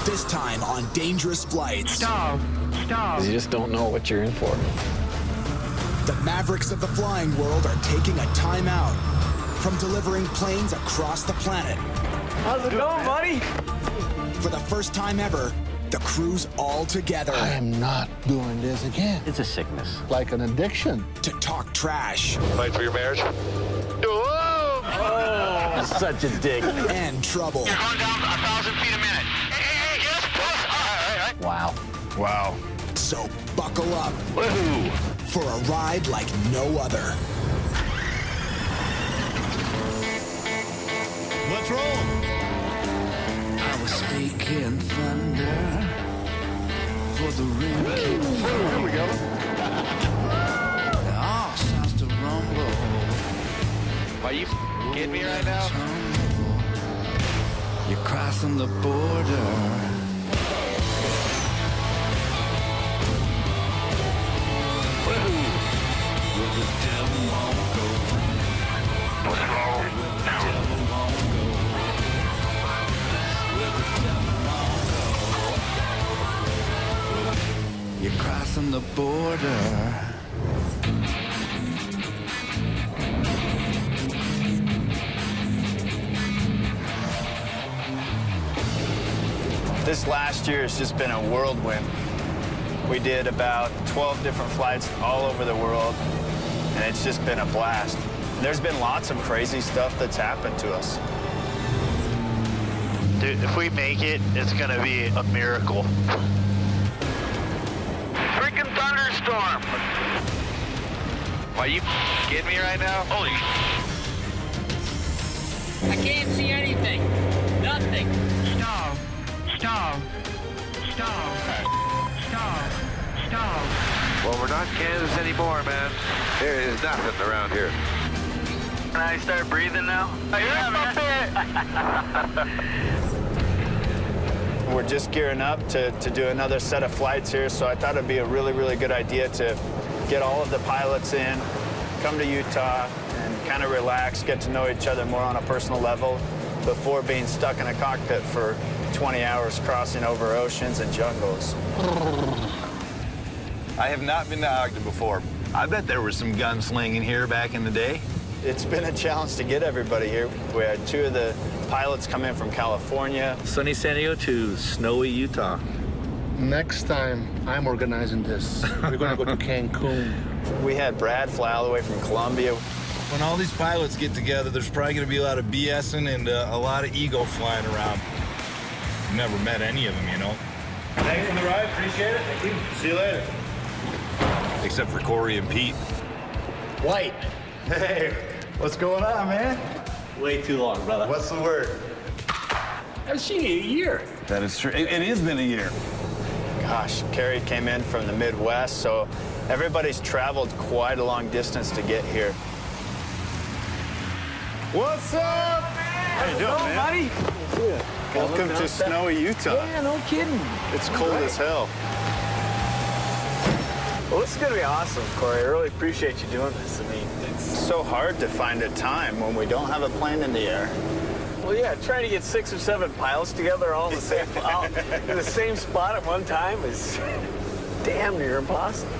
This time on dangerous flights. Stop. You just don't know what you're in for. The mavericks of the flying world are taking a timeout from delivering planes across the planet. How's it going, buddy? For the first time ever, the crew's all together. I am not doing this again. It's a sickness. Like an addiction. To talk trash. Fight for your marriage? Oh, such a dick. And trouble. You're going down 1,000 feet a minute. Hey, yes, boss. All right. Wow. Wow. So buckle up Woohoo! for a ride like no other. Let's roll. I was speaking thunder for the rain came falling. Here we go. All sounds to rumble. Are you kidding me right now? You're crossing the border. Where the devil won't go. Where the devil won't go. Where the devil won't go. You're crossing the border. This last year has just been a whirlwind. We did about 12 different flights all over the world, and it's just been a blast. There's been lots of crazy stuff that's happened to us. Dude, if we make it, it's gonna be a miracle. Freaking thunderstorm. Are you kidding me right now? Holy I can't see anything. Nothing. Stop. Well, we're not Kansas anymore, man. There is nothing around here. Can I start breathing now? We're just gearing up to do another set of flights here, so I thought it'd be a really, really good idea to get all of the pilots in, come to Utah, and kind of relax, get to know each other more on a personal level before being stuck in a cockpit for 20 hours crossing over oceans and jungles. I have not been to Ogden before. I bet there was some gunslinging here back in the day. It's been a challenge to get everybody here. We had two of the pilots come in from California. Sunny San Diego to snowy Utah. Next time, I'm organizing this. We're gonna go to Cancun. We had Brad fly all the way from Colombia. When all these pilots get together, there's probably going to be a lot of BSing and a lot of ego flying around. Never met any of them, you know. Thanks for the ride. Appreciate it. Thank you. See you later. Except for Corey and Pete. White. Hey, what's going on, man? Way too long, brother. What's the word? I haven't seen you in a year. That is true. It has been a year. Gosh, Carrie came in from the Midwest, so everybody's traveled quite a long distance to get here. What's up? How you doing, man? buddy? Welcome to snowy Utah. Yeah, no kidding. It's cold as hell. Well, this is gonna be awesome, Corey. I really appreciate you doing this. I mean, It's so hard to find a time when we don't have a plane in the air. well, yeah, trying to get 6 or 7 pilots together all in the same in the same spot at one time is damn near impossible.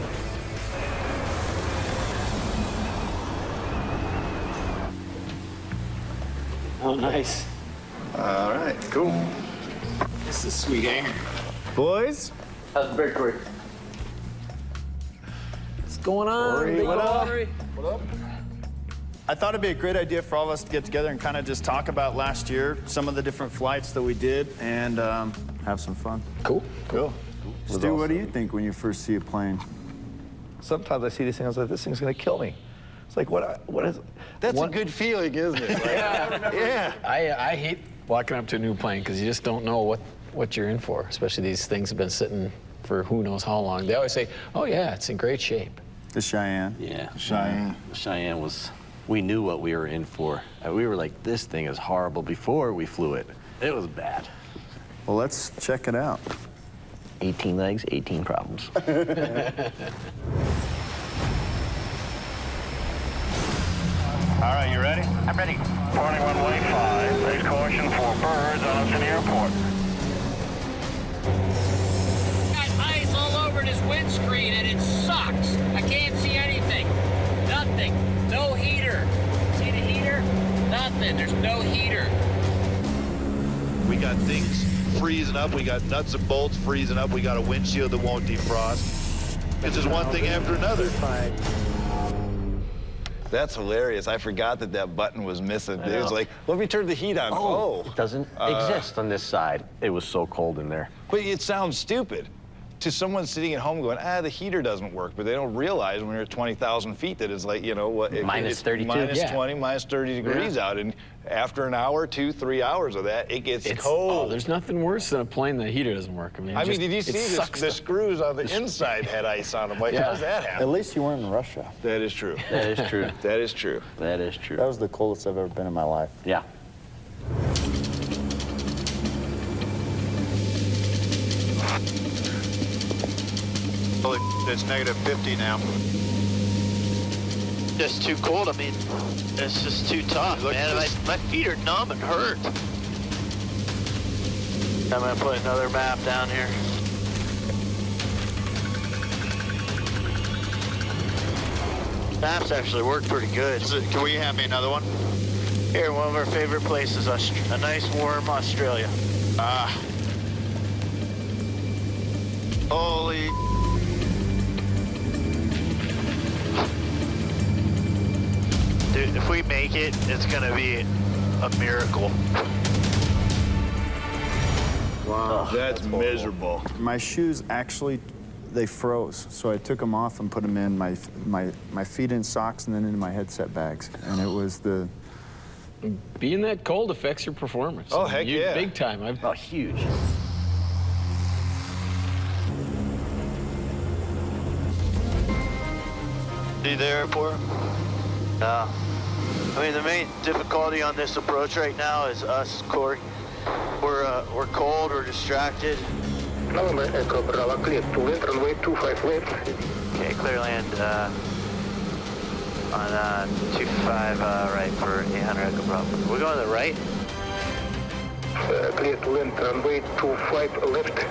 Oh, nice. All right, cool. This is sweet air. Boys, How's the bird, Corey? What's going on? Corey, big what up? Corey? I thought it'd be a great idea for all of us to get together and kind of just talk about last year, some of the different flights that we did, and have some fun. Cool. Cool. Stu, what do you think when you first see a plane? Sometimes I see these things, I was like, this thing's gonna kill me. It's like, what is? That's a good feeling, isn't it? Yeah. I hate walking up to a new plane because you just don't know what you're in for, especially these things have been sitting for who knows how long. They always say, oh, yeah, it's in great shape. The Cheyenne. Yeah. Cheyenne. Cheyenne was, we knew what we were in for. We were like, this thing is horrible before we flew it. It was bad. Well, let's check it out. 18 legs, 18 problems. All right, you ready? I'm ready. Warning runway 5. Raise caution for birds on us in the airport. windscreen and it sucks. I can't see anything. Nothing. No heater. See the heater? Nothing. There's no heater. We got things freezing up. We got nuts and bolts freezing up. We got a windshield that won't defrost. It's just one thing after another. That's hilarious. I forgot that that button was missing. It was like, let me turn the heat on. Oh. It doesn't exist on this side. It was so cold in there. But it sounds stupid to someone sitting at home going, the heater doesn't work. But they don't realize when you're at 20,000 feet that it's like, you know, what? Minus 32. Minus 20, minus 30 degrees out. And after an hour, 2, 3 hours of that, it gets cold. Oh, there's nothing worse than a plane the heater doesn't work. I mean, did you see the screws on the inside had ice on them? Like, how's that happen? At least you weren't in Russia. That is true. That is true. That is true. That is true. That was the coldest I've ever been in my life. Yeah. It's negative 50 now. Just too cold. I mean, it's just too tough, man. My feet are numb and hurt. I'm gonna put another map down here. Maps actually work pretty good. Can we have me another one? Here, one of our favorite places, a nice warm Australia. Holy. Dude, if we make it, it's gonna be a miracle. Wow, that's miserable. My shoes actually, they froze. So I took them off and put them in my feet in socks and then into my headset bags. And it was the... Being that cold affects your performance. Oh, heck yeah. Big time. Oh, huge. See the airport? No. I mean, the main difficulty on this approach right now is us, Corey. We're cold, we're distracted. Okay, clear land on 25 right for 800 Echo Bravo. We're going to the right? Clear to land runway 25 left.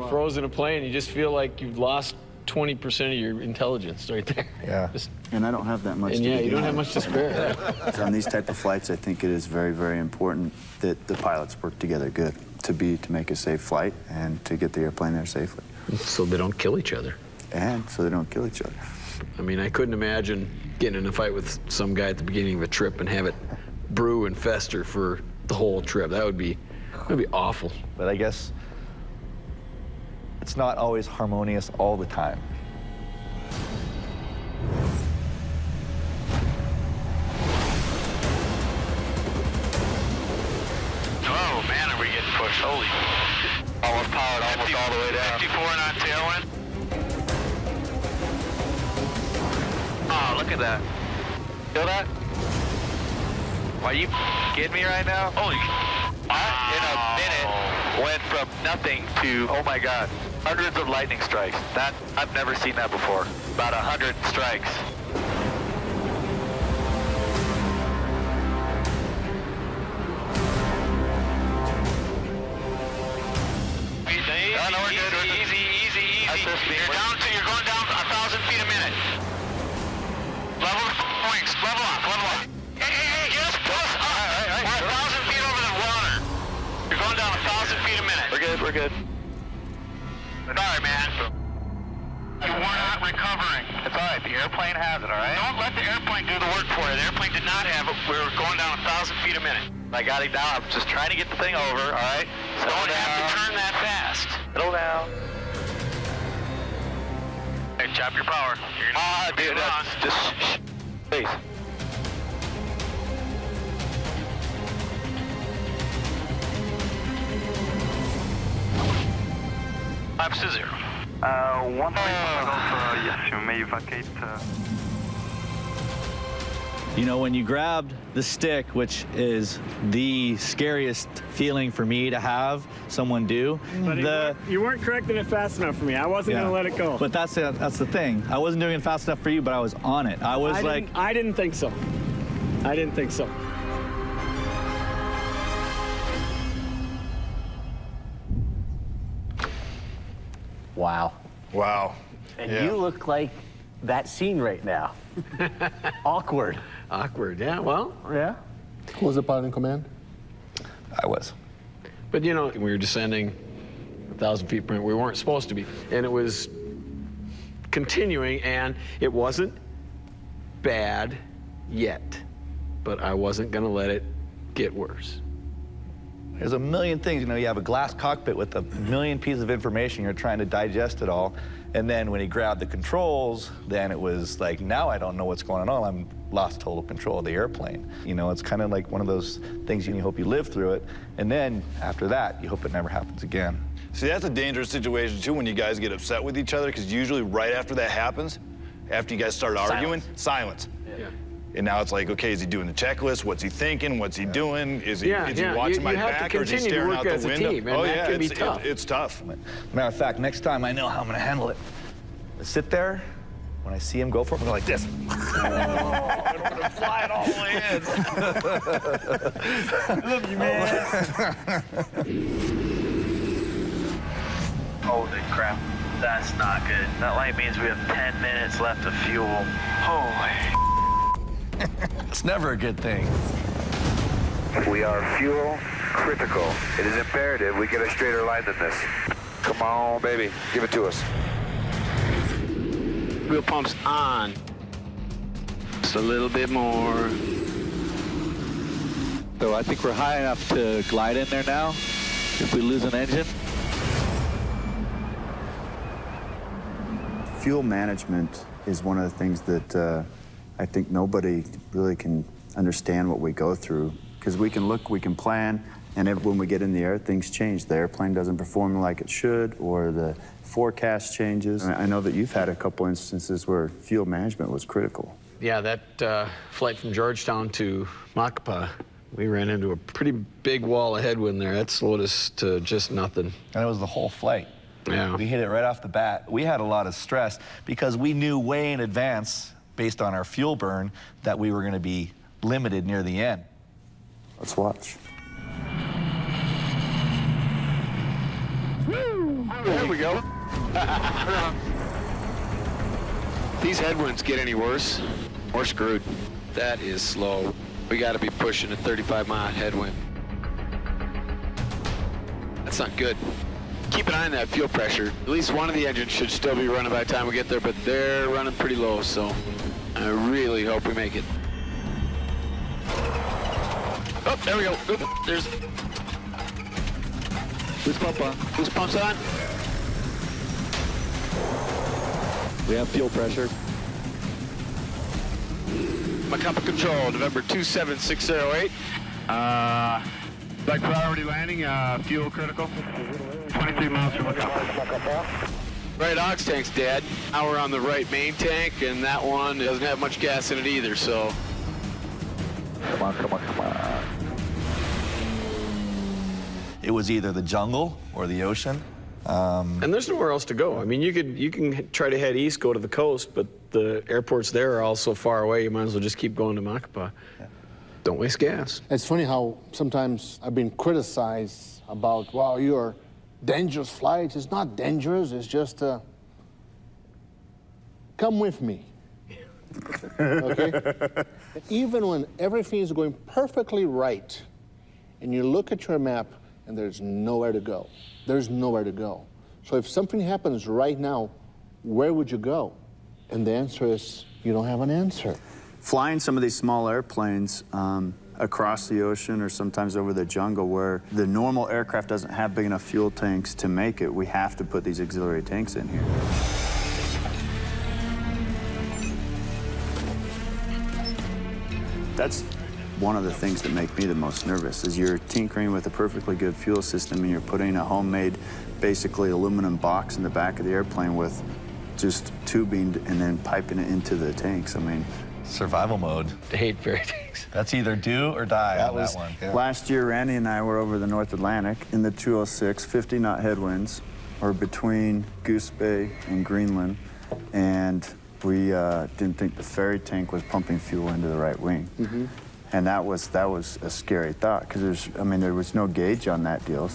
Frozen a plane, you just feel like you've lost 20% of your intelligence right there. Yeah. And I don't have that much and to yeah, begin you don't have with. much to spare. On these type of flights, I think it is very, very important that the pilots work together good to make a safe flight and to get the airplane there safely. So they don't kill each other. And so they don't kill each other. I mean, I couldn't imagine getting in a fight with some guy at the beginning of a trip and have it brew and fester for the whole trip. That would be awful. But I guess it's not always harmonious all the time. Oh man, are we getting pushed? Holy. Almost powered almost all the way down. 54 knot tailwind. Oh, look at that. Feel that? Are you kidding me right now? Holy. In a minute, went from nothing to, oh my God, hundreds of lightning strikes. I've never seen that before. About 100 strikes. No, we're good. Easy. You're going down 1,000 feet a minute. Level the wings. Level up. Hey, just pull us up. All right. We're 1,000 feet over the water. You're going down 1,000 feet a minute. We're good. Sorry, man. We're not recovering. It's all right. The airplane has it, all right? Don't let the airplane do the work for you. The airplane did not have it. We were going down 1,000 feet a minute. I got it down. I'm just trying to get the thing over, all right? So don't have to turn that fast. Settle down. Hey, chop your power. Dude, that's just... Please. Flaps to 0. 1 yes, you may vacate. You know, when you grabbed the stick, which is the scariest feeling for me to have someone do. But you weren't correcting it fast enough for me. I wasn't going to let it go. But that's the thing. I wasn't doing it fast enough for you, but I was on it. I didn't think so. Wow. Wow. And Yeah. you look like that scene right now. Awkward. Awkward, yeah, well. Yeah. Who was the pilot in command? I was. But you know, we were descending 1,000 feet per minute. We weren't supposed to be. And it was continuing, and it wasn't bad yet. But I wasn't going to let it get worse. There's a million things. You know, you have a glass cockpit with a million pieces of information. You're trying to digest it all. And then when he grabbed the controls, then it was like, now I don't know what's going on. I'm lost total control of the airplane. You know, it's kind of like one of those things you hope you live through it. And then after that, you hope it never happens again. See, that's a dangerous situation, too, when you guys get upset with each other, because usually right after that happens, after you guys start arguing, silence. Yeah. And now it's like, okay, is he doing the checklist? What's he thinking? What's he doing? Is he watching my back, or is he staring out the window? Team, and that can be tough. It's tough. Matter of fact, next time I know how I'm going to handle it. I sit there. When I see him go for it, I'm going like this. I don't want to fly it all the way in. I love you, man. Holy crap. That's not good. That light means we have 10 minutes left of fuel. Holy. It's never a good thing. We are fuel critical. It is imperative we get a straighter line than this. Come on, baby. Give it to us. Fuel pumps on. Just a little bit more. So I think we're high enough to glide in there now. If we lose an engine. Fuel management is one of the things that I think nobody really can understand what we go through. Because we can look, we can plan, and when we get in the air, things change. The airplane doesn't perform like it should, or the forecast changes. I know that you've had a couple instances where fuel management was critical. Yeah, that flight from Georgetown to Macapa, we ran into a pretty big wall of headwind there. That slowed us to just nothing. And it was the whole flight. Yeah. We hit it right off the bat. We had a lot of stress because we knew way in advance, based on our fuel burn, that we were going to be limited near the end. Let's watch. There we go. These headwinds get any worse, we're screwed. That is slow. We got to be pushing a 35-mile headwind. That's not good. Keep an eye on that fuel pressure. At least one of the engines should still be running by the time we get there, but they're running pretty low, so I really hope we make it. Oh, there we go. Oop, there's... Boost pump on. Boost pump's on. We have fuel pressure. Macapa Control, November 27608. Like priority landing, fuel critical. 23 miles from Macapa. Right aux tank's dead. Now we're on the right main tank, and that one doesn't have much gas in it either, so... Come on, come on, come on. It was either the jungle or the ocean. And there's nowhere else to go. I mean, you can try to head east, go to the coast, but the airports there are all so far away, you might as well just keep going to Macapa. Yeah. Don't waste gas. It's funny how sometimes I've been criticized about, wow, you're dangerous flight. It's not dangerous, it's just, come with me. Okay? Even when everything is going perfectly right, and you look at your map, and there's nowhere to go. There's nowhere to go. So if something happens right now, where would you go? And the answer is, you don't have an answer. Flying some of these small airplanes across the ocean or sometimes over the jungle where the normal aircraft doesn't have big enough fuel tanks to make it, we have to put these auxiliary tanks in here. That's one of the things that make me the most nervous is you're tinkering with a perfectly good fuel system and you're putting a homemade, basically aluminum box in the back of the airplane with just tubing and then piping it into the tanks. I mean, survival mode. I hate ferry tanks. That's either do or die on that one. Yeah. Last year, Randy and I were over the North Atlantic in the 206, 50-knot headwinds, or between Goose Bay and Greenland, and we didn't think the ferry tank was pumping fuel into the right wing. Mm-hmm. And that was a scary thought because there was no gauge on that deal.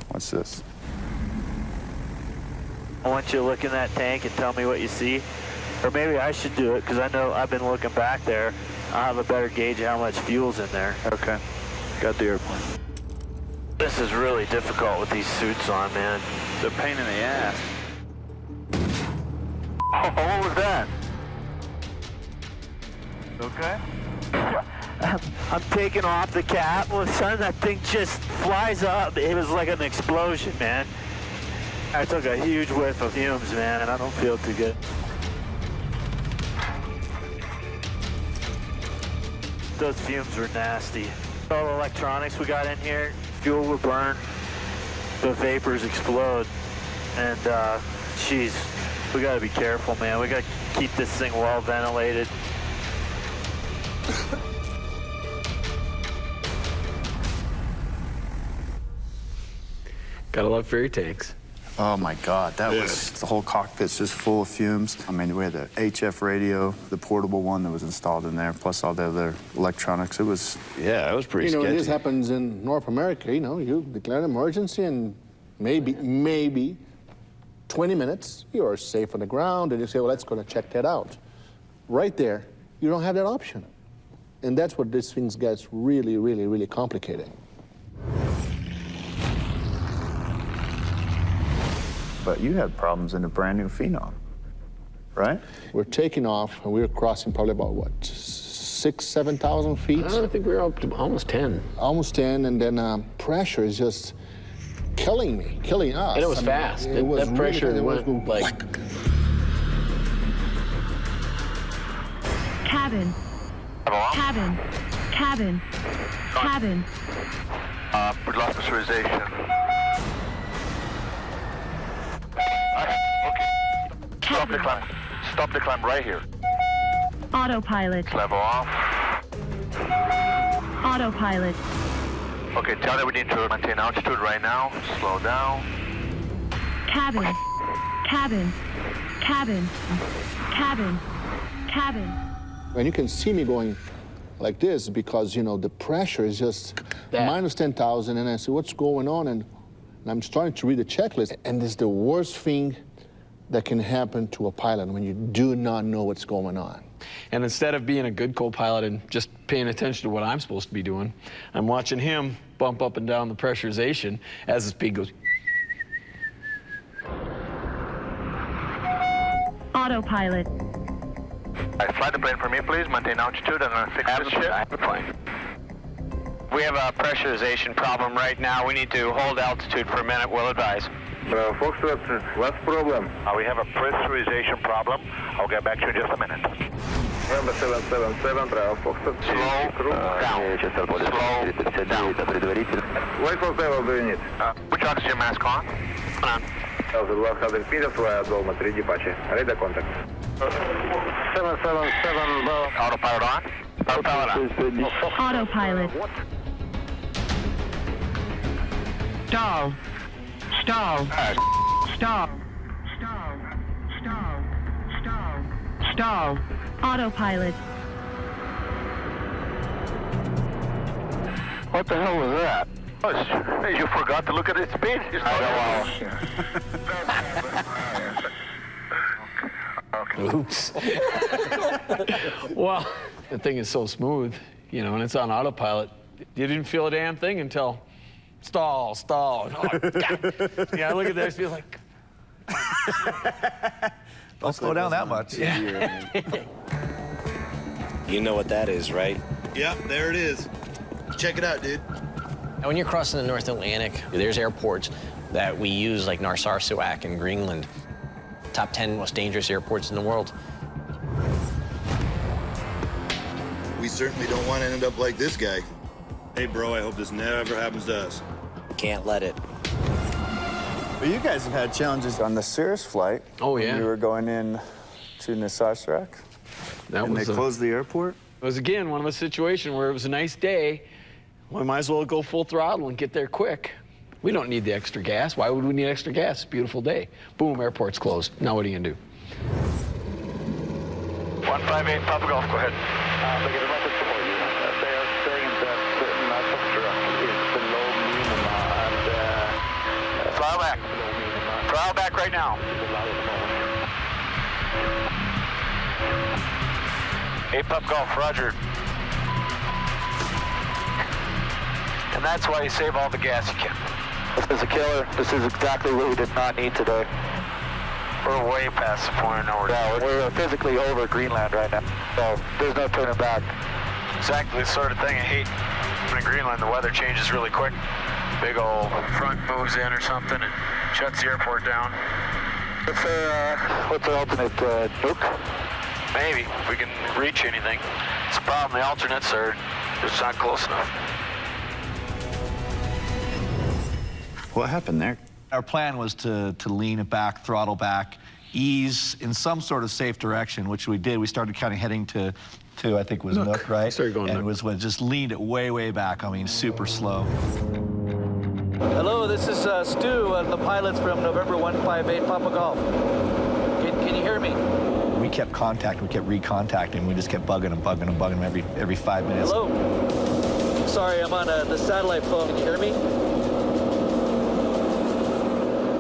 What's this? I want you to look in that tank and tell me what you see. Or maybe I should do it, because I know I've been looking back there. I'll have a better gauge of how much fuel's in there. Okay. Got the airplane. This is really difficult with these suits on, man. They're a pain in the ass. Oh, what was that? Okay. I'm taking off the cap. All of a sudden, that thing just flies up. It was like an explosion, man. I took a huge whiff of fumes, man, and I don't feel too good. Those fumes were nasty. All the electronics we got in here, fuel will burn, the vapors explode, and geez, we gotta be careful, man. We gotta keep this thing well ventilated. Gotta love ferry tanks. Oh my God, that was, the whole cockpit's just full of fumes. I mean, we had the HF radio, the portable one that was installed in there, plus all the other electronics. It was, yeah, it was pretty sketchy. sketchy. This happens in North America, you declare an emergency and maybe 20 minutes, you're safe on the ground, and you say, well, let's go and check that out. Right there, you don't have that option. And that's what this thing gets really, really, really complicated. but you had problems in a brand new Phenom, right? We're taking off, and we were crossing probably about, what, 6,000, 7,000 feet? I think we were up to almost 10. Almost 10, and then pressure is just killing me, killing us. And it was fast. It was that pressure really, went like... Cabin. Cabin. Cabin. Cabin. We lost pressurization. Okay. Stop the climb. Stop the climb right here. Autopilot. Level off. Autopilot. Okay, tell them we need to maintain altitude right now. Slow down. Cabin. Cabin. Cabin. Cabin. Cabin. And you can see me going like this because, you know, the pressure is just minus 10,000. And I say, what's going on? And I'm starting to read the checklist. And it's the worst thing that can happen to a pilot when you do not know what's going on. And instead of being a good co-pilot and just paying attention to what I'm supposed to be doing, I'm watching him bump up and down the pressurization as the speed goes. Autopilot. Fly the plane for me, please. Maintain altitude. I'm going to fix this shit. I have the plane. We have a pressurization problem right now. We need to hold altitude for a minute. We'll advise. Foxtrot, what's the problem? We have a pressurization problem. I'll get back to you in just a minute. Number 777, Bravo Foxtrot. Slow down. Slow down. What for level do you need? Which oxygen mask on? On. 1,100 meters, via Dolma 3D Pache. Radar contact. 777, Bravo. Autopilot on? Autopilot on. Autopilot. Stall. Stall. Stall. Stall. Stall. Stall. Stall. Autopilot. What the hell was that? Oh, you forgot to look at its speed. Oops. Well, the thing is so smooth, you know, and it's on autopilot. You didn't feel a damn thing until stall, stall. Oh, God. Yeah, I look at that, I feel like. Don't slow down that much. Yeah. You know what that is, right? Yep, there it is. Check it out, dude. And when you're crossing the North Atlantic, there's airports that we use, like Narsarsuaq in Greenland. Top 10 most dangerous airports in the world. We certainly don't want to end up like this guy. Hey, bro, I hope this never happens to us. Can't let it. Well, you guys have had challenges on the Cirrus flight. Oh, yeah. When you were going in to Narsarsuaq. And they closed the airport? It was, again, one of a situation where it was a nice day. We might as well go full throttle and get there quick. We don't need the extra gas. Why would we need extra gas? It's a beautiful day. Boom, airport's closed. Now what are you gonna do? 158 Papa Golf, go ahead. They get a message for you. They are saying that Foxtrot is below minimum and... Fly back. Dial back right now. Pup Golf, roger. And that's why you save all the gas you can. This is a killer. This is exactly what we did not need today. We're way past the point. Yeah, we're physically over Greenland right now, so there's no turning back. Exactly the sort of thing I hate. In Greenland, the weather changes really quick. Big old front moves in or something and shuts the airport down. What's the alternate, nuke? Maybe, if we can reach anything. It's a problem, the alternates are just not close enough. What happened there? Our plan was to lean it back, throttle back, ease in some sort of safe direction, which we did. We started kind of heading to I think it was Nook, right? Started going and Nook. was just leaned it way back. I mean, super slow. Hello, this is Stu, the pilots from November 158 Papa Golf. Can you hear me? We kept contacting, we kept recontacting. We just kept bugging them every 5 minutes. Hello? Sorry, I'm on the satellite phone. Can you hear me?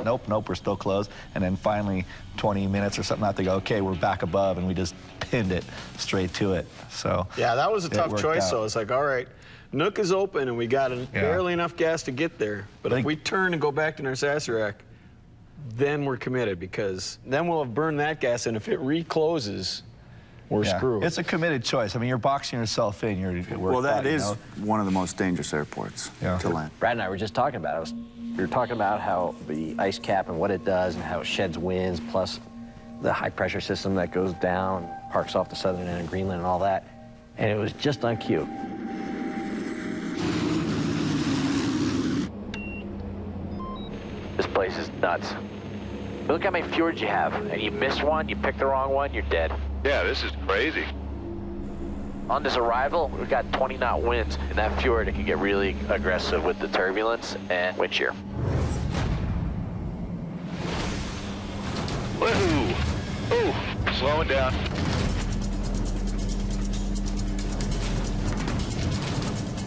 Nope, we're still closed. And then finally, 20 minutes or something out, they go, okay, we're back above, and we just pinned it straight to it. So Yeah, that was a tough worked choice, out. so it's like, all right, Nook is open, and we got barely enough gas to get there. But if we turn and go back to Narsarsuaq, then we're committed, because then we'll have burned that gas, and if it recloses, we're screwed. It's a committed choice. I mean, you're boxing yourself in. Well, that is one of the most dangerous airports to land. Brad and I were just talking about it. We were talking about how the ice cap and what it does and how it sheds winds, plus the high pressure system that goes down, parks off the southern end of Greenland and all that. And it was just on cue. This place is nuts. Look how many fjords you have, and you miss one, you pick the wrong one, you're dead. Yeah, this is crazy. On this arrival, we've got 20-knot winds. In that fjord, it can get really aggressive with the turbulence and wind shear. Woohoo! Ooh, slowing down.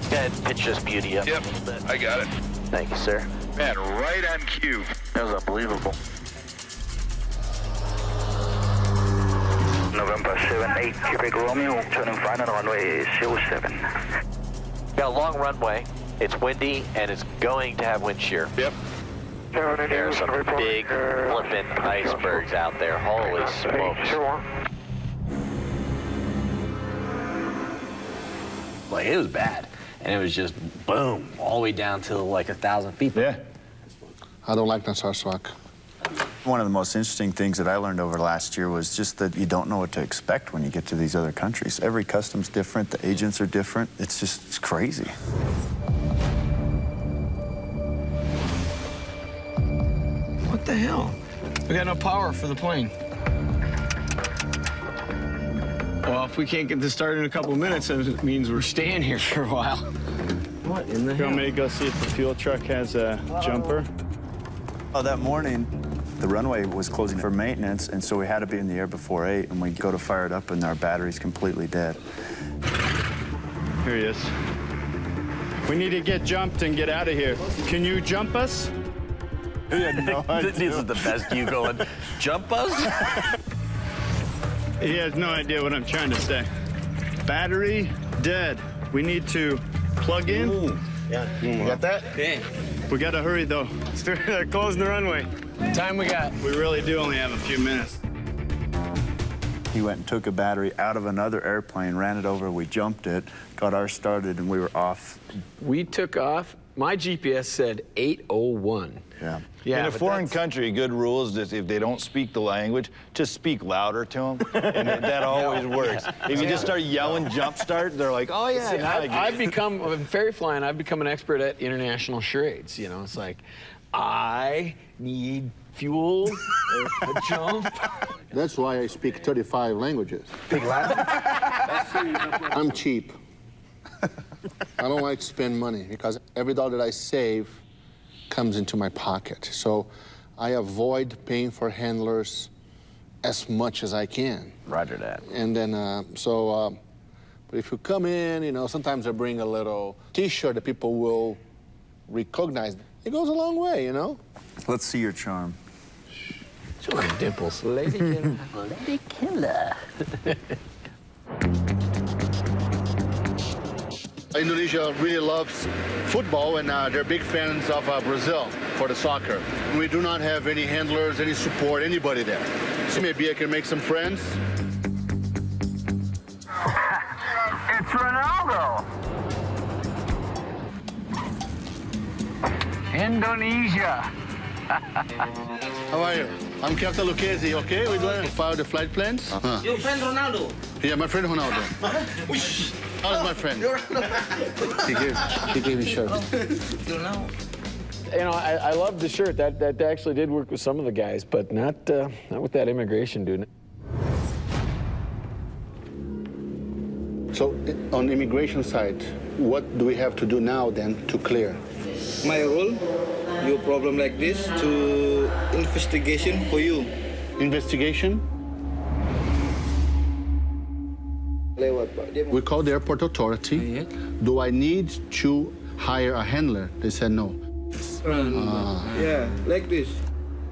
Go ahead, pitch this beauty up. Yep, I got it. Thank you, sir. Man, right on cue. That was unbelievable. November 78, Quebec Romeo, turning final runway 07. Got a long runway. It's windy, and it's going to have wind shear. Yep. There's some big flipping icebergs out there. Holy smokes. Like, it was bad. And it was just boom, all the way down to like 1,000 feet. Yeah. I don't like Narsarsuaq. One of the most interesting things that I learned over last year was just that you don't know what to expect when you get to these other countries. Every custom's different, the agents are different. It's crazy. What the hell? We got no power for the plane. Well, if we can't get this started in a couple of minutes, it means we're staying here for a while. What in the hell? You want me to go see if the fuel truck has a jumper? Oh, that morning, the runway was closing for maintenance, and so we had to be in the air before 8, and we go to fire it up, and our battery's completely dead. Here he is. We need to get jumped and get out of here. Can you jump us? This is the best you going, jump us? He has no idea what I'm trying to say. Battery dead. We need to plug in. Ooh. Yeah. You got that? Yeah. We gotta hurry though. They're closing the runway. Time we got. We really do only have a few minutes. He went and took a battery out of another airplane, ran it over, we jumped it, got ours started, and we were off. We took off. My GPS said 8:01. Yeah. In a foreign country, a good rule is that if they don't speak the language, just speak louder to them, and that always works. If you just start yelling jump start, they're like, oh yeah. See, now I get I've it." become, in ferry flying, I've become an expert at international charades. You know, it's like, I need fuel, a jump. That's why I speak 35 languages. Big Latin? I'm cheap. I don't like to spend money because every dollar that I save comes into my pocket. So I avoid paying for handlers as much as I can. Roger that. And then, but if you come in, you know, sometimes I bring a little T-shirt that people will recognize. It goes a long way, you know? Let's see your charm. Show them dimples. Lady killer. Lady killer. Indonesia really loves football, and they're big fans of Brazil for the soccer. We do not have any handlers, any support, anybody there. So maybe I can make some friends. It's Ronaldo. Indonesia. How are you? I'm Captain Lucchesi, okay? We're going to file the flight plans. Your friend Ronaldo. Yeah, my friend Ronaldo. How's my friend? He gave me shirt. You know, I love the shirt. That actually did work with some of the guys, but not with that immigration dude. So on the immigration side, what do we have to do now then to clear? My role, your problem like this, to investigation for you. Investigation? We called the airport authority. Do I need to hire a handler? They said no. Yeah, like this.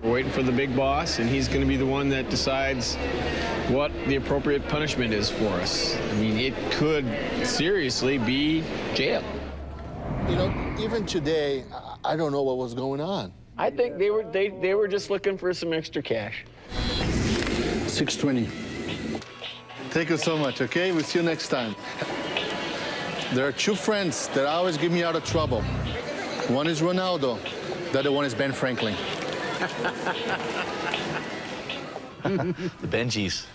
We're waiting for the big boss, and he's going to be the one that decides what the appropriate punishment is for us. I mean, it could seriously be jail. You know, even today, I don't know what was going on. I think they were just looking for some extra cash. 620. Thank you so much, okay? We'll see you next time. There are two friends that always get me out of trouble. One is Ronaldo, the other one is Ben Franklin. The Benjis.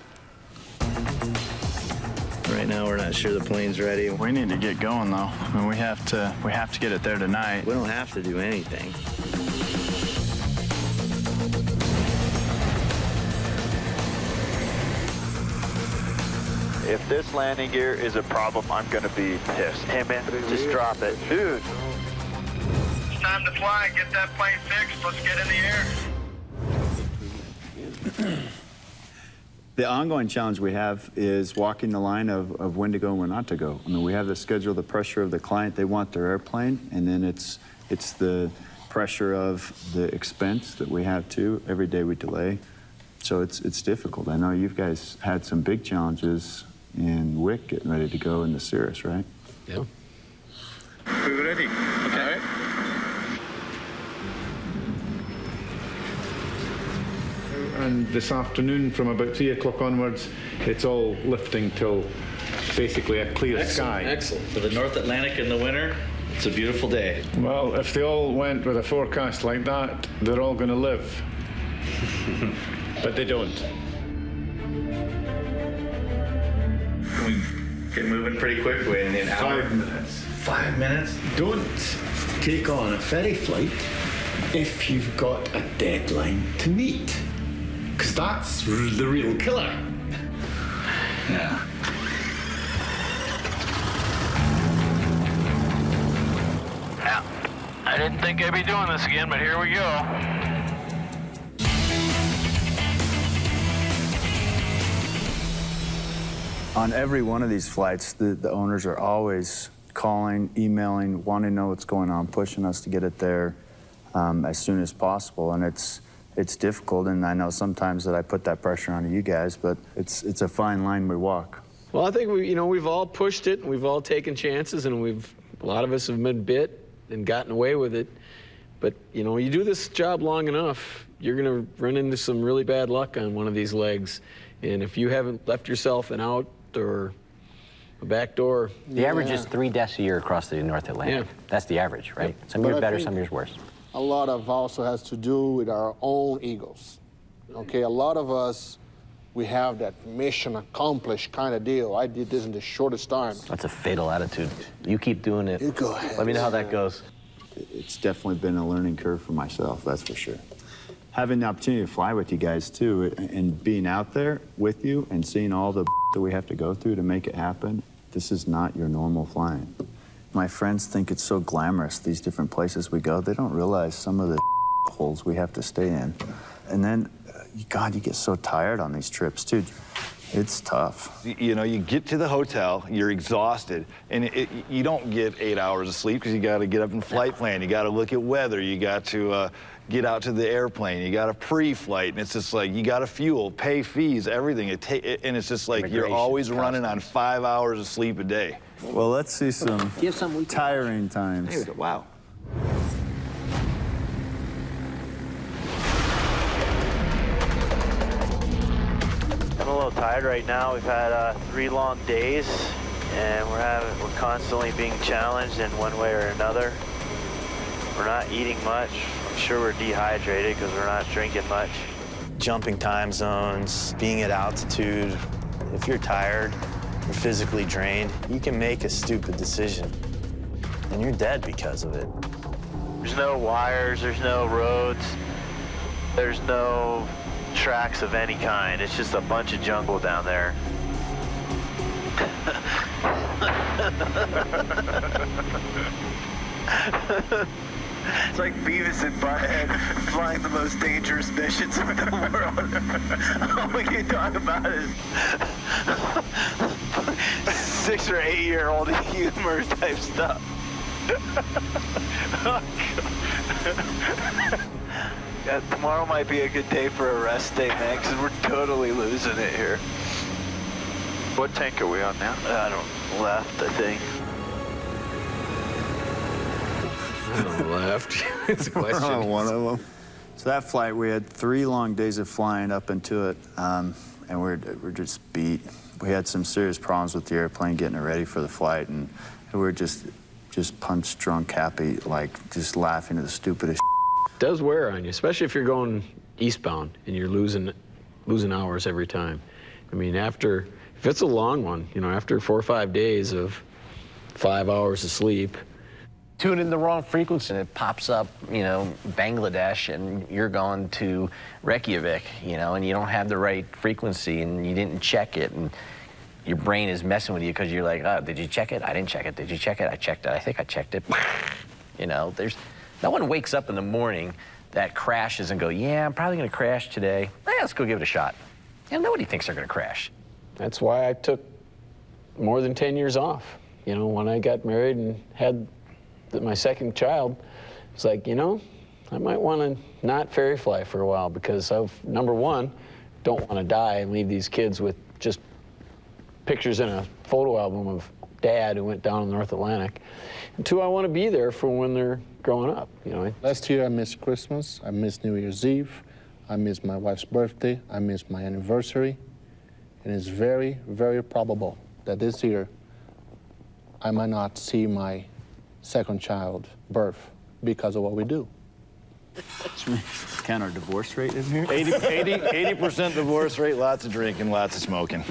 Right now, we're not sure the plane's ready. We need to get going, though. I mean, we have to get it there tonight. We don't have to do anything. If this landing gear is a problem, I'm gonna be pissed. Hey man, just drop it. Dude. It's time to fly. Get that plane fixed. Let's get in the air. The ongoing challenge we have is walking the line of when to go and when not to go. I mean, we have to schedule the pressure of the client. They want their airplane, and then it's the pressure of the expense that we have too. Every day we delay. So it's difficult. I know you guys had some big challenges in Wick getting ready to go in the Cirrus, right? Yeah. We're ready. Okay. And this afternoon, from about 3 o'clock onwards, it's all lifting till basically a clear sky. Excellent. For the North Atlantic in the winter, it's a beautiful day. Well, if they all went with a forecast like that, they're all going to live. But they don't. We get moving pretty quickly in an hour. 5 minutes. 5 minutes? Don't take on a ferry flight if you've got a deadline to meet, because that's the real killer. Yeah. Yeah. I didn't think I'd be doing this again, but here we go. On every one of these flights, the owners are always calling, emailing, wanting to know what's going on, pushing us to get it there as soon as possible. And it's difficult, and I know sometimes that I put that pressure on you guys, but it's a fine line we walk. Well, I think we've all pushed it, and we've all taken chances, and a lot of us have been bit and gotten away with it. But you do this job long enough, you're going to run into some really bad luck on one of these legs. And if you haven't left yourself an out or a back door. The average is 3 deaths a year across the North Atlantic. Yeah. That's the average, right? Yep. Some But years I better, think some years worse. A lot of also has to do with our own egos. Okay, a lot of us, we have that mission accomplished kind of deal. I did this in the shortest time. That's a fatal attitude. You keep doing it. You go ahead. Let me know how that goes. It's definitely been a learning curve for myself, that's for sure. Having the opportunity to fly with you guys too, and being out there with you and seeing all the that we have to go through to make it happen, this is not your normal flying. My friends think it's so glamorous, these different places we go. They don't realize some of the holes we have to stay in. And then, God, you get so tired on these trips too. It's tough. You know, you get to the hotel, you're exhausted, and you don't get 8 hours of sleep because you got to get up and flight plan. You got to look at weather. You got to get out to the airplane. You got to pre-flight, and it's just like you got to fuel, pay fees, everything. And it's just like you're always running on 5 hours of sleep a day. Well, let's see some tiring times. Here we go. Wow. I'm a little tired right now. We've had 3 long days, and we're constantly being challenged in one way or another. We're not eating much. I'm sure we're dehydrated because we're not drinking much. Jumping time zones, being at altitude. If you're tired, you're physically drained, you can make a stupid decision, and you're dead because of it. There's no wires, there's no roads, there's no tracks of any kind. It's just a bunch of jungle down there. It's like Beavis and Butthead flying the most dangerous missions in the world. All we can talk about is 6 or 8 year old humor type stuff. Yeah, tomorrow might be a good day for a rest day, man, because we're totally losing it here. What tank are we on now? Left, I think. Left. It's a question. One of them. So that flight, we had 3 long days of flying up into it, and we're just beat. We had some serious problems with the airplane getting it ready for the flight, and we're just punch drunk, happy, like just laughing at the stupidest. It does wear on you, especially if you're going eastbound and you're losing hours every time. I mean, if it's a long one, you know, after 4 or 5 days of 5 hours of sleep. Tune in the wrong frequency and it pops up, you know, Bangladesh, and you're going to Reykjavik, you know, and you don't have the right frequency and you didn't check it, and your brain is messing with you because you're like, oh, did you check it? I didn't check it. Did you check it? I checked it. I think I checked it. You know, no one wakes up in the morning that crashes and go, yeah, I'm probably going to crash today. Let's go give it a shot. And nobody thinks they're going to crash. That's why I took more than 10 years off. You know, when I got married and had my second child, it's like, you know, I might want to not ferry fly for a while because of, number one, don't want to die and leave these kids with just pictures in a photo album of Dad who went down in the North Atlantic. And 2, I want to be there for when they're growing up, you know. Last year I missed Christmas, I missed New Year's Eve, I missed my wife's birthday, I missed my anniversary, and it's very, very probable that this year I might not see my second child birth because of what we do. Count our divorce rate in here? 80% divorce rate, lots of drinking, lots of smoking.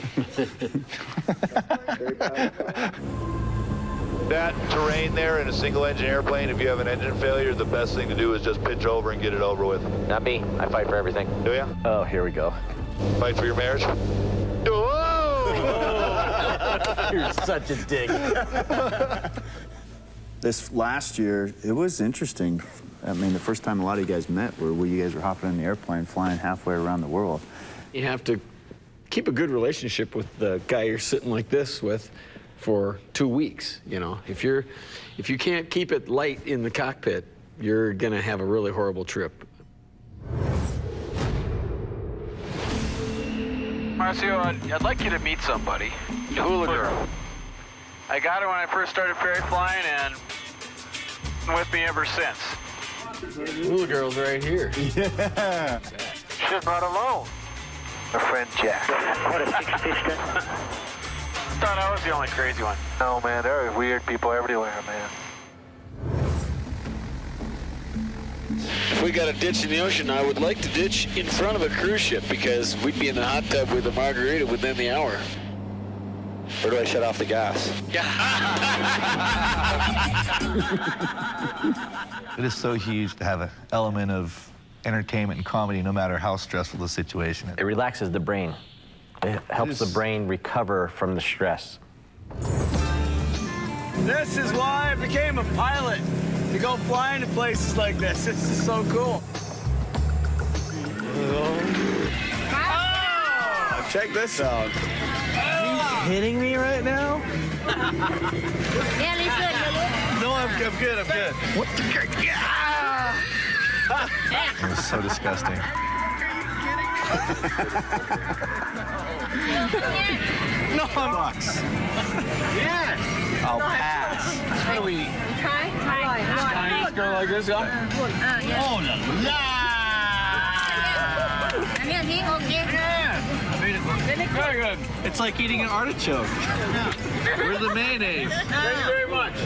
That terrain there in a single engine airplane, if you have an engine failure, the best thing to do is just pitch over and get it over with. Not me. I fight for everything. Do ya? Oh, here we go. Fight for your marriage? You're such a dick. This last year, it was interesting. I mean, the first time a lot of you guys met where you guys were hopping in the airplane, flying halfway around the world. You have to keep a good relationship with the guy you're sitting like this with for 2 weeks, you know. If you can't keep it light in the cockpit, you're gonna have a really horrible trip. Marcio, I'd like you to meet somebody. Hula girl. I got her when I first started ferry flying and with me ever since. Hula girl's right here. Yeah. She's not alone. My friend Jack. What a sister. Thought I was the only crazy one. No, man, there are weird people everywhere, man. If we got a ditch in the ocean, I would like to ditch in front of a cruise ship because we'd be in the hot tub with a margarita within the hour. Or do I shut off the gas? It is so huge to have an element of entertainment and comedy no matter how stressful the situation is. It relaxes the brain. It helps the brain recover from the stress. This is why I became a pilot, to go flying to places like this. This is so cool. Check this out. Are you kidding me right now? No, I'm good. What the heck? Yeah! It was so disgusting. No, Bucks. Yes. I'll pass. What do we? Try. Chinese girl like this, huh? Oh, la! Very good. It's like eating an artichoke. Where's the mayonnaise? Thank you very much.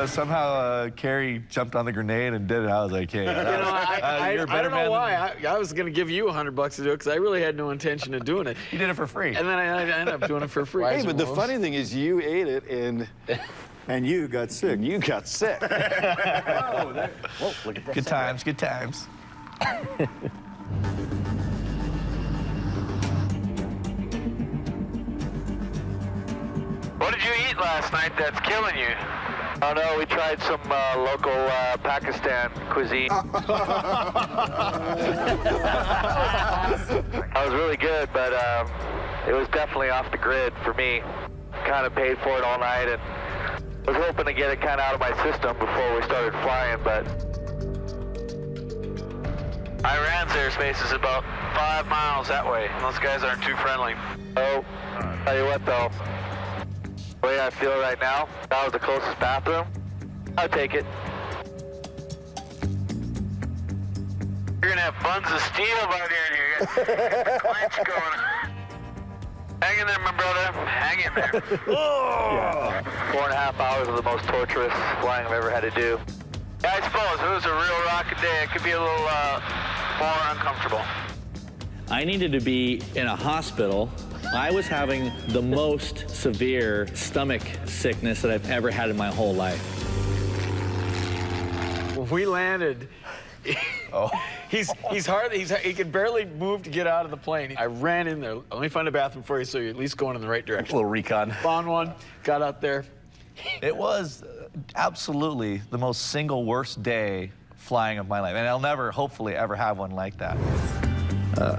Somehow Carrie jumped on the grenade and did it. I was like, hey, You know, you're a I better don't know man why. I was going to give you $100 to do it because I really had no intention of doing it. You did it for free. And then I ended up doing it for free. Hey, but the funny thing is you ate it And you got sick. you got sick. Whoa, look at that. Good times, good times. What did you eat last night that's killing you? Oh no, we tried some local Pakistan cuisine. That was really good, but it was definitely off the grid for me. Kind of paid for it all night and was hoping to get it kind of out of my system before we started flying, but Iran's airspace is about 5 miles that way. Those guys aren't too friendly. Oh, tell you what though. The way I feel right now, that was the closest bathroom. I'll take it. You're gonna have buns of steel out here and you got a clench going. Hang in there, my brother. Hang in there. Yeah. 4.5 hours of the most torturous flying I've ever had to do. Yeah, I suppose if it was a real rocket day, it could be a little more uncomfortable. I needed to be in a hospital. I was having the most severe stomach sickness that I've ever had in my whole life. When we landed, he could barely move to get out of the plane. I ran in there. Let me find a bathroom for you so you're at least going in the right direction. A little recon. Found one, got out there. It was absolutely the most single worst day flying of my life. And I'll never, hopefully, ever have one like that. I'm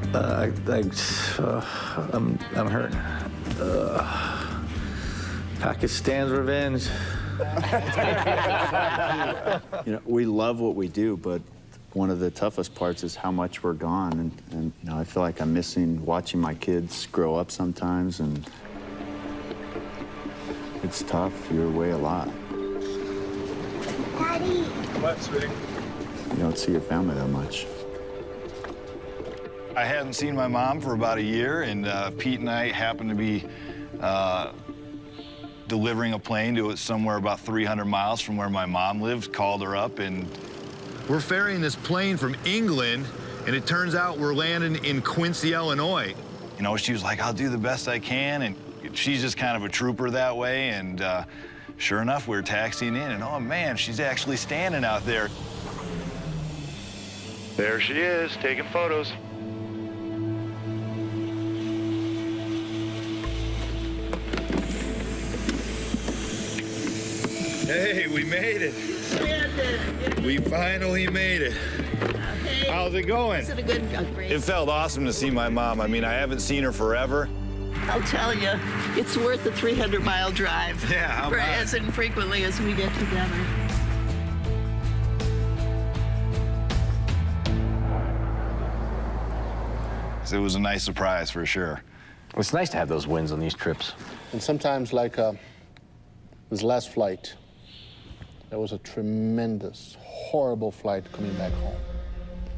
hurt. Pakistan's revenge. You know, we love what we do, but one of the toughest parts is how much we're gone. And you know, I feel like I'm missing watching my kids grow up sometimes, and it's tough. You're away a lot. Daddy. What, sweetie? You don't see your family that much. I hadn't seen my mom for about a year, and Pete and I happened to be delivering a plane to somewhere about 300 miles from where my mom lived, called her up, and we're ferrying this plane from England, and it turns out we're landing in Quincy, Illinois. You know, she was like, I'll do the best I can, and she's just kind of a trooper that way, and sure enough, we were taxiing in, and oh man, she's actually standing out there. There she is, taking photos. Hey, we made it. We finally made it. Hey. How's it going? Is it a good, great? It felt awesome to see my mom. I mean, I haven't seen her forever. I'll tell you, it's worth the 300-mile drive. Yeah, how for about as infrequently as we get together. It was a nice surprise for sure. It's nice to have those wins on these trips. And sometimes, like this last flight, there was a tremendous, horrible flight coming back home.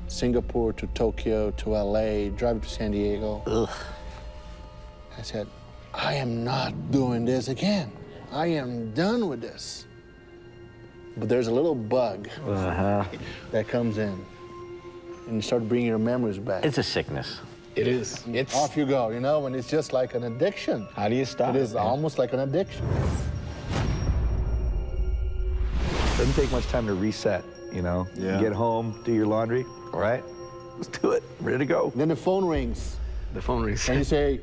Singapore to Tokyo to LA, driving to San Diego. Ugh. I said, I am not doing this again. I am done with this. But there's a little bug that comes in, and you start bringing your memories back. It's a sickness. It is. It's off you go, you know, and it's just like an addiction. How do you stop it? It is almost like an addiction. Doesn't take much time to reset, you know? Yeah. Get home, do your laundry, all right? Let's do it, ready to go. Then the phone rings. The phone rings. And you say,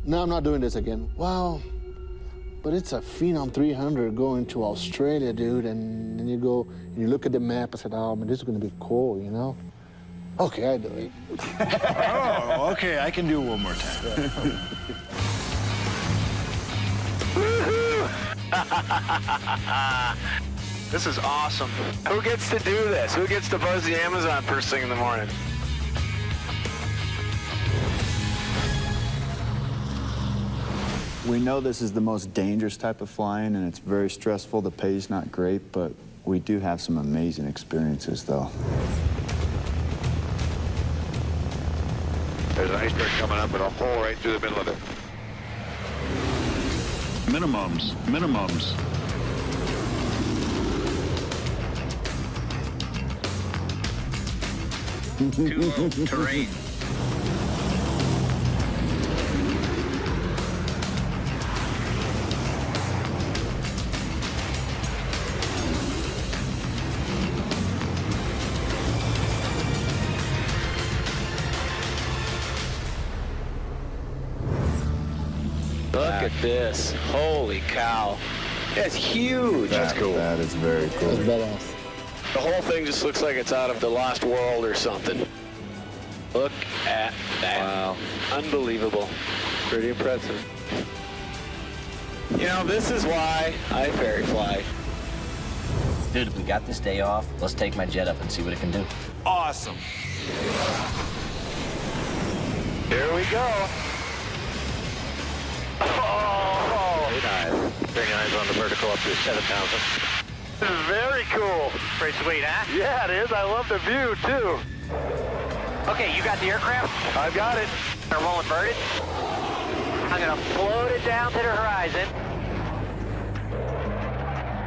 no, I'm not doing this again. Well, but it's a Phenom 300 going to Australia, dude. And then you go and you look at the map and said, oh, man, this is going to be cool, you know? Okay, I do it. Oh, okay, I can do it one more time. This is awesome. Who gets to do this? Who gets to buzz the Amazon first thing in the morning? We know this is the most dangerous type of flying, and it's very stressful. The pay's not great, but we do have some amazing experiences, though. There's an iceberg coming up and a hole right through the middle of it. Minimums. Too low terrain. Look at this. Holy cow. That's huge. That's cool. That is very cool. That's badass. The whole thing just looks like it's out of the Lost World or something. Look at that. Wow. Unbelievable. Pretty impressive. You know, this is why I ferry fly. Dude, if we got this day off, let's take my jet up and see what it can do. Awesome. Here we go. Oh! Very nice. Very nice on the vertical up to 7,000. This is very cool. Pretty sweet, huh? Yeah, it is. I love the view, too. Okay, you got the aircraft? I got it. They're roll inverted. I'm gonna float it down to the horizon.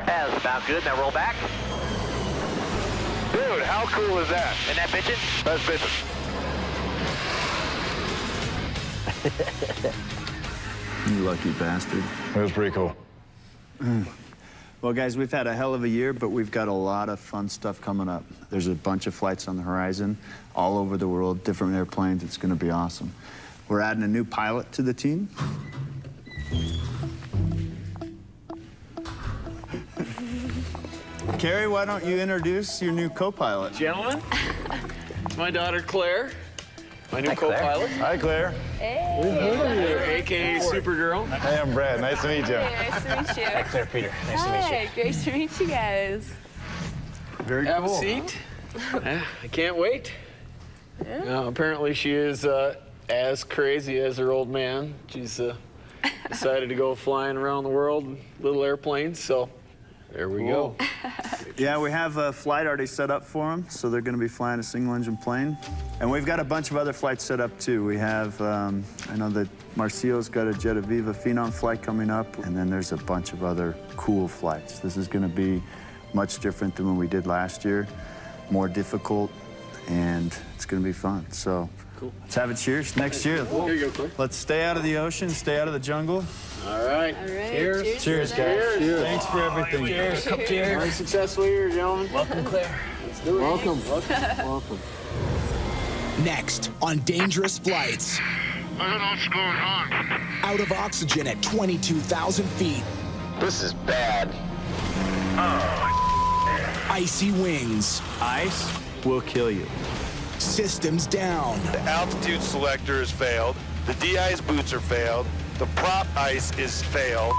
That's about good. Now roll back. Dude, how cool is that? Isn't that bitchin'? That's bitchin'. You lucky bastard. That was pretty cool. Well, guys, we've had a hell of a year, but we've got a lot of fun stuff coming up. There's a bunch of flights on the horizon, all over the world, different airplanes. It's going to be awesome. We're adding a new pilot to the team. Carrie, why don't you introduce your new co-pilot? Gentlemen, it's my daughter Claire, my new co-pilot. Hi, Claire. Hey. AKA Supergirl. Hey, I'm Brad. Nice to meet you. Hey, nice to meet you. Hi, Claire, Peter. Nice to meet you. Hi, great to meet you guys. Very Have cool. a seat. I can't wait. Yeah. Apparently she is as crazy as her old man. She's decided to go flying around the world in little airplanes, so there we go. Yeah, we have a flight already set up for them, so they're going to be flying a single-engine plane. And we've got a bunch of other flights set up, too. We have, I know that Marcio's got a Jet Aviva Phenom flight coming up, and then there's a bunch of other cool flights. This is going to be much different than what we did last year, more difficult, and it's going to be fun. So cool. Let's have a cheers next year. Here you go, Claire. Let's stay out of the ocean, stay out of the jungle. All right. Cheers. Cheers, guys. Cheers. Thanks for everything. Cheers. Very successful year, gentlemen. Welcome, Claire. Let's do it. Welcome. Welcome. Next on Dangerous Flights. I don't know what's going on. Out of oxygen at 22,000 feet. This is bad. Icy wings. Ice will kill you. Systems down. The altitude selector is failed. The de-ice boots are failed. The prop ice is failed.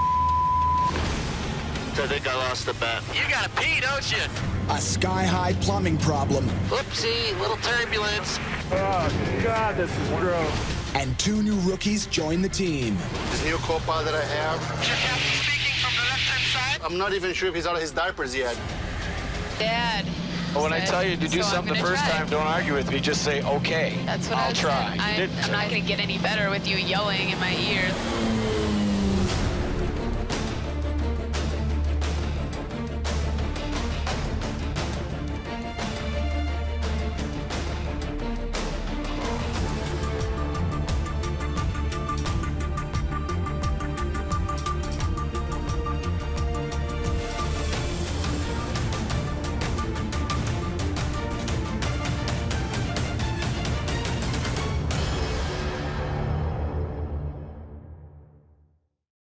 I think I lost the bet. You gotta pee, don't you? A sky-high plumbing problem. Whoopsie, little turbulence. Oh, God, this is gross. And 2 new rookies join the team. This new co-pilot that I have, Captain speaking from the left-hand side. I'm not even sure if he's out of his diapers yet. Dad. But when I tell you to do So I'm something the gonna first try. time, don't argue with me. Just say, okay. That's what I'll try. I'm not going to get any better with you yelling in my ears.